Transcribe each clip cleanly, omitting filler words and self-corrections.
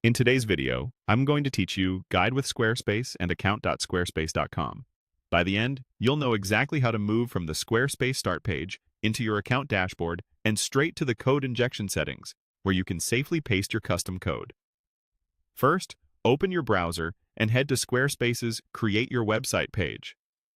In today's video, I'm going to teach you Guide with Squarespace and account.squarespace.com. By the end, you'll know exactly how to move from the Squarespace start page into your account dashboard and straight to the code injection settings, where you can safely paste your custom code. First, open your browser and head to Squarespace's Create Your Website page.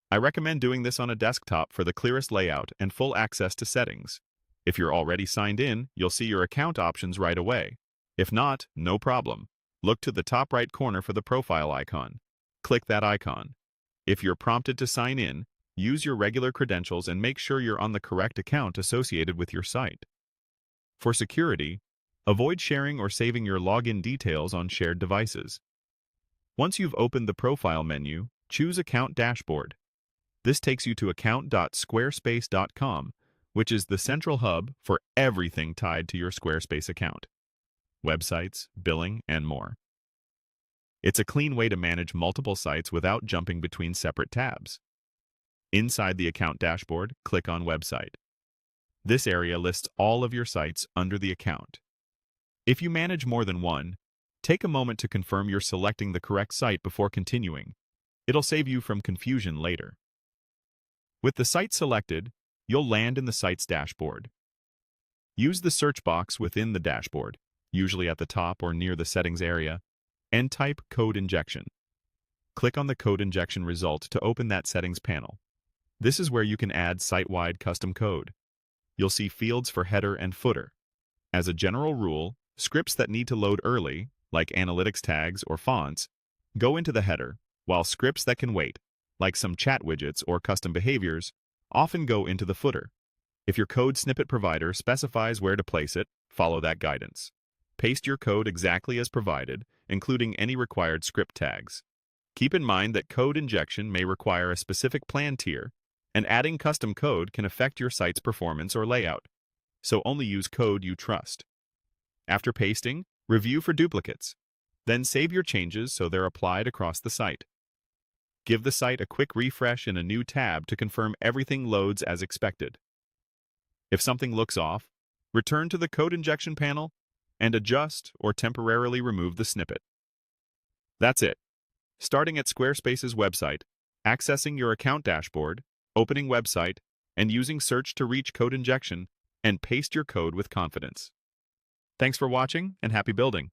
I recommend doing this on a desktop for the clearest layout and full access to settings. If you're already signed in, you'll see your account options right away. If not, no problem. Look to the top right corner for the profile icon. Click that icon. If you're prompted to sign in, use your regular credentials and make sure you're on the correct account associated with your site. For security, avoid sharing or saving your login details on shared devices. Once you've opened the profile menu, choose Account Dashboard. This takes you to account.squarespace.com, which is the central hub for everything tied to your Squarespace account: websites, billing, and more. It's a clean way to manage multiple sites without jumping between separate tabs. Inside the account dashboard, click on Website. This area lists all of your sites under the account. If you manage more than one, take a moment to confirm you're selecting the correct site before continuing. It'll save you from confusion later. With the site selected, you'll land in the site's dashboard. Use the search box within the dashboard, usually at the top or near the settings area, and type Code Injection. Click on the Code Injection result to open that settings panel. This is where you can add site-wide custom code. You'll see fields for header and footer. As a general rule, scripts that need to load early, like analytics tags or fonts, go into the header, while scripts that can wait, like some chat widgets or custom behaviors, often go into the footer. If your code snippet provider specifies where to place it, follow that guidance. Paste your code exactly as provided, including any required script tags. Keep in mind that code injection may require a specific plan tier, and adding custom code can affect your site's performance or layout, so only use code you trust. After pasting, review for duplicates. Then save your changes so they're applied across the site. Give the site a quick refresh in a new tab to confirm everything loads as expected. If something looks off, return to the code injection panel and adjust or temporarily remove the snippet. That's it. Starting at Squarespace's website, accessing your account dashboard, opening website, and using search to reach code injection, and paste your code with confidence. Thanks for watching and happy building.